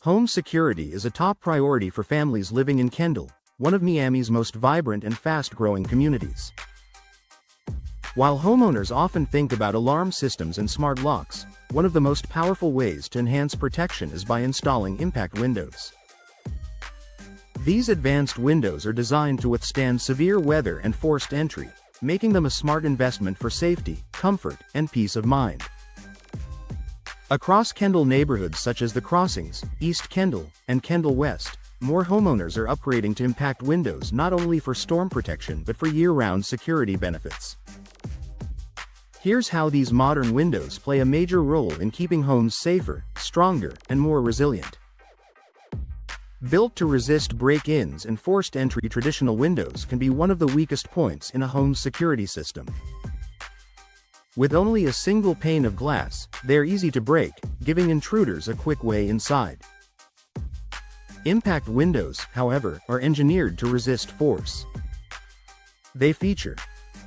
Home security is a top priority for families living in Kendall, one of Miami's most vibrant and fast-growing communities. While homeowners often think about alarm systems and smart locks, one of the most powerful ways to enhance protection is by installing impact windows. These advanced windows are designed to withstand severe weather and forced entry, making them a smart investment for safety, comfort, and peace of mind. Across Kendall neighborhoods such as the Crossings, East Kendall, and Kendall West, more homeowners are upgrading to impact windows not only for storm protection but for year-round security benefits. Here's how these modern windows play a major role in keeping homes safer, stronger, and more resilient. Built to resist break-ins and forced entry, traditional windows can be one of the weakest points in a home's security system. With only a single pane of glass, they're easy to break, giving intruders a quick way inside. Impact windows, however, are engineered to resist force. They feature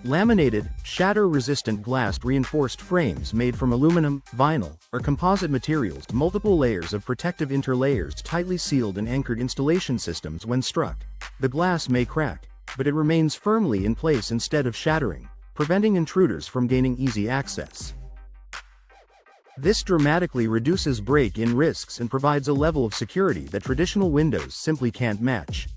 laminated, shatter-resistant glass reinforced frames made from aluminum, vinyl, or composite materials, multiple layers of protective interlayers tightly sealed and anchored installation systems. When struck, the glass may crack, but it remains firmly in place instead of shattering, preventing intruders from gaining easy access. This dramatically reduces break-in risks and provides a level of security that traditional windows simply can't match.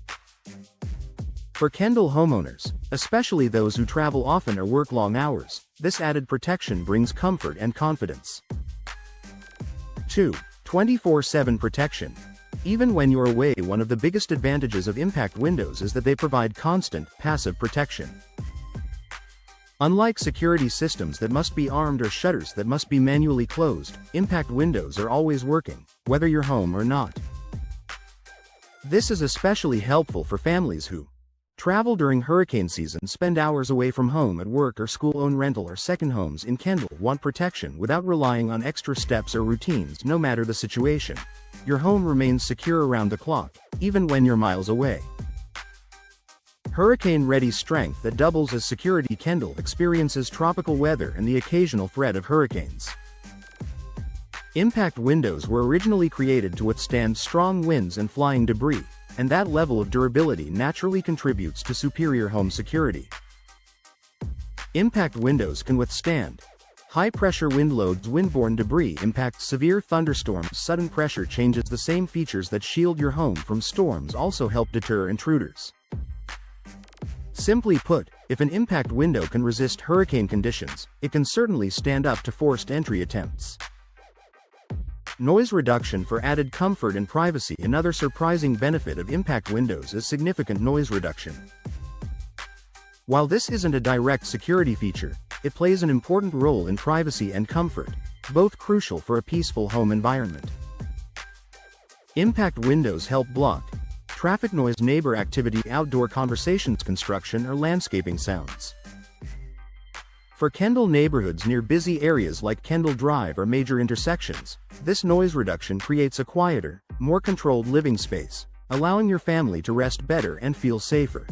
For Kendall homeowners, especially those who travel often or work long hours, this added protection brings comfort and confidence. 2. 24/7 protection. Even when you're away, one of the biggest advantages of impact windows is that they provide constant, passive protection. Unlike security systems that must be armed or shutters that must be manually closed, impact windows are always working, whether you're home or not. This is especially helpful for families who travel during hurricane season, spend hours away from home at work or school, own rental or second homes in Kendall, want protection without relying on extra steps or routines. No matter the situation, your home remains secure around the clock, even when you're miles away. Hurricane-ready strength that doubles as security. Kendall experiences tropical weather and the occasional threat of hurricanes. Impact windows were originally created to withstand strong winds and flying debris, and that level of durability naturally contributes to superior home security. Impact windows can withstand high-pressure wind loads, windborne debris impacts, severe thunderstorms. Sudden pressure changes. The same features that shield your home from storms also help deter intruders. Simply put, if an impact window can resist hurricane conditions, it can certainly stand up to forced entry attempts. Noise reduction for added comfort and privacy. Another surprising benefit of impact windows is significant noise reduction. While this isn't a direct security feature, it plays an important role in privacy and comfort, both crucial for a peaceful home environment. Impact windows help block traffic noise, neighbor activity, outdoor conversations, construction or landscaping sounds. For Kendall neighborhoods near busy areas like Kendall Drive or major intersections, this noise reduction creates a quieter, more controlled living space, allowing your family to rest better and feel safer.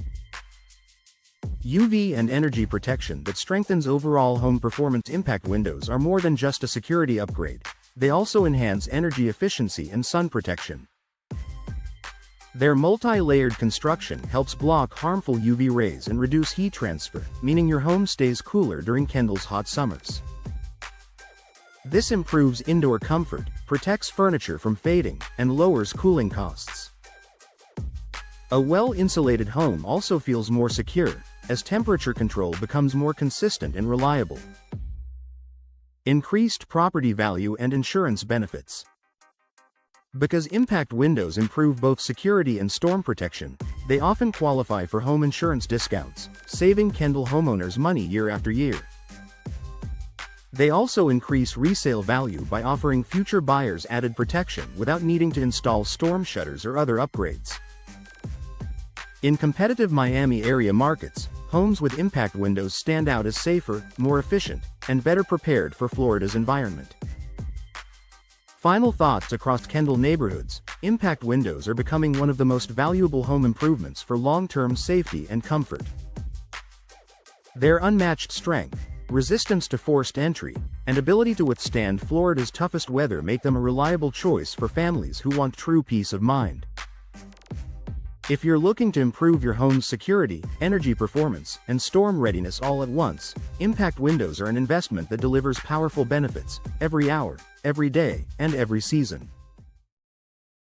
UV and energy protection that strengthens overall home performance. Impact windows are more than just a security upgrade, they also enhance energy efficiency and sun protection. Their multi-layered construction helps block harmful UV rays and reduce heat transfer, meaning your home stays cooler during Kendall's hot summers. This improves indoor comfort, protects furniture from fading, and lowers cooling costs. A well-insulated home also feels more secure, as temperature control becomes more consistent and reliable. Increased property value and insurance benefits. Because impact windows improve both security and storm protection, they often qualify for home insurance discounts, saving Kendall homeowners money year after year. They also increase resale value by offering future buyers added protection without needing to install storm shutters or other upgrades. In competitive Miami area markets, homes with impact windows stand out as safer, more efficient, and better prepared for Florida's environment. Final thoughts. Across Kendall neighborhoods, impact windows are becoming one of the most valuable home improvements for long-term safety and comfort. Their unmatched strength, resistance to forced entry, and ability to withstand Florida's toughest weather make them a reliable choice for families who want true peace of mind. If you're looking to improve your home's security, energy performance, and storm readiness all at once, Impact Windows are an investment that delivers powerful benefits every hour, every day, and every season.